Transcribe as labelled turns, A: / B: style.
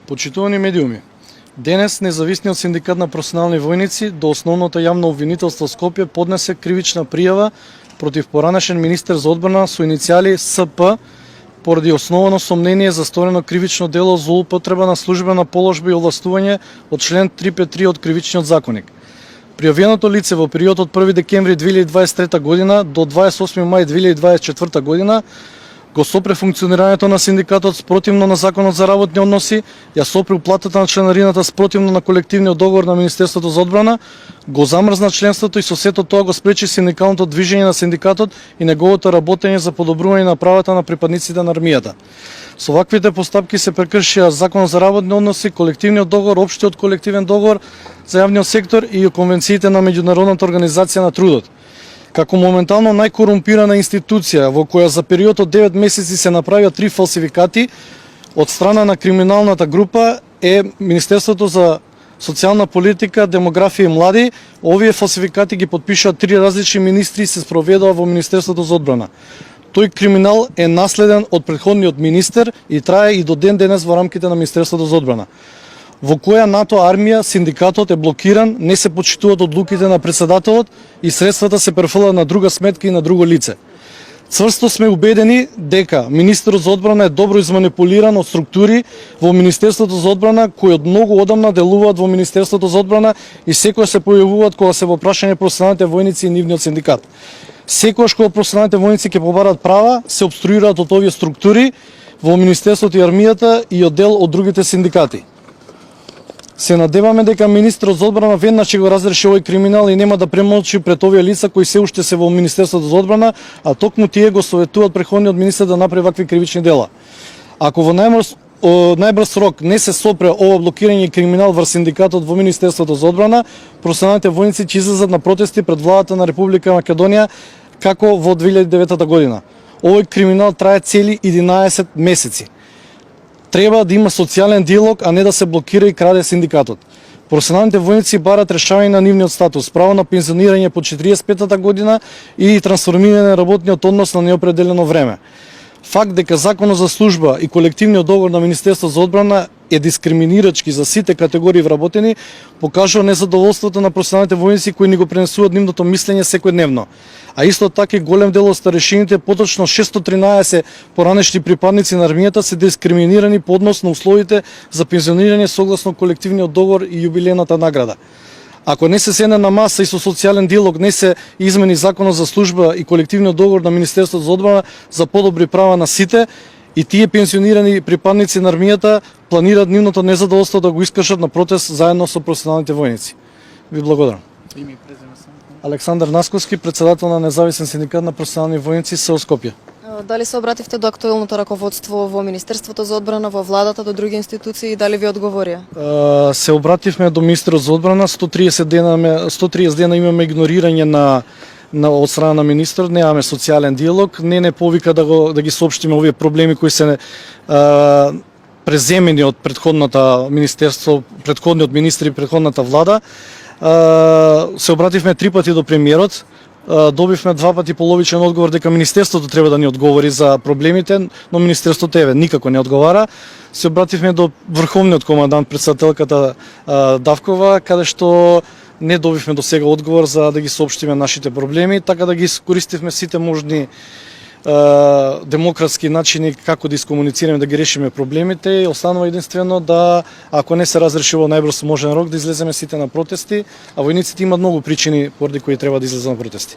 A: Почитувани медиуми, денес независниот синдикат на професионални војници до основното јавно обвинителство Скопје поднесе кривична пријава против поранешен министер за одбрана со иницијали СП поради основано сомнение за сторено кривично дело злоупотреба на службена положба и овластување од член 353 од Кривичниот законник. Пријавеното лице во период од 1 декември 2023 година до 28 мај 2024 година го сопре функционирањето на синдикатот спротивно на Законот за работни односи, ја сопре уплатата на членарината спротивно на колективниот договор на Министерството за одбрана, го замрзна членството и со сето тоа го спречи синдикалното движење на синдикатот и неговото работење за подобрување на правата на припадниците на армијата. Со ваквите постапки се прекршија Законот за работни односи, колективниот договор, општиот колективен договор за јавниот сектор и конвенциите на Меѓународната организација на трудот. Како моментално најкорумпирана институција во која за период од 9 месеци се направија 3 фалсификати од страна на криминалната група е Министерството за социјална политика, демографија и млади. Овие фалсификати ги подпишаа 3 различни министри и се спроведува во Министерството за одбрана. Тој криминал е наследен од претходниот министер и трае и до ден денес во рамките на Министерството за одбрана, во која НАТО армија синдикатот е блокиран, не се почитуваат одлуките на председателот и средствата се префрлаат на друга сметка и на друго лице. Цврсто сме убедени дека министерот за одбрана е добро изманипулиран од структури во Министерството за одбрана кои од многу одамна делуваат во Министерството за одбрана и секогаш се појавуваат кога се во прашање професионалните војници и нивниот синдикат. Секогаш кога професионалните војници ќе побарат права, се обструираат од овие структури во Министерството и армијата и од дел од другите синдикати. Се надеваме дека министерот за одбрана веднаш ќе го разреши овој криминал и нема да премолчи пред овие лица кои се уште се во Министерството за одбрана, а токму тие го советуваат претходниот министер да направи вакви кривични дела. Ако во најбрз рок не се сопре ова блокирање и криминал врз синдикатот во Министерството за одбрана, професионалните војници ќе излезат на протести пред владата на Република Македонија како во 2009 година. Овој криминал трае цели 11 месеци. Треба да има социјален диалог, а не да се блокира и краде синдикатот. Професионалните војници барат решавање на нивниот статус, право на пензионирање по 45-та година и трансформирање на работниот однос на неопределено време. Факт дека Законот за служба и колективниот договор на Министерството за одбрана е дискриминирачки за сите категории вработени, покажува незадоволството на професионалните војници кои ни го пренесуваат нивното мислење секојдневно. А исто така и голем дел од старешините, поточно 613 поранешни припадници на армијата се дискриминирани по однос на условите за пензионирање согласно колективниот договор и јубилејната награда. Ако не се седне на маса и со социјален диалог не се измени Законот за служба и колективниот договор на Министерството за одбрана за подобри права на сите, и тие пензионирани припадници на армијата планираат нивното незадоволство да го искажат на протест заедно со професионалните војници. Ви благодарам. Александар Насковски, председател на Независен синдикат на професионални војници СО Скопје.
B: Дали се обративте до актуелното раководство во Министерството за одбрана, во владата, до други институции и дали ви одговорија?
A: Се обративме до министерот за одбрана, 130 дена имаме игнорирање на од страна на министерот, немаме социјален диалог, не повика да ги соопштиме овие проблеми кои се преземени од претходното министерство, претходниот министри и претходната влада. Се обративме 3 пати до премиерот, добивме 2 пати половичен одговор дека Министерството треба да ни одговори за проблемите, но Министерството никако не одговара. Се обративме до врховниот командант, председателката Давкова, каде што не добивме до сега одговор за да ги соопштиме нашите проблеми, така да ги искористивме сите можни демократски начини како да искомуницираме да ги решиме проблемите и останува единствено да, ако не се разреши во најбрз можен рок, да излеземе сите на протести, а војниците имаат многу причини поради кои треба да излезат на протести.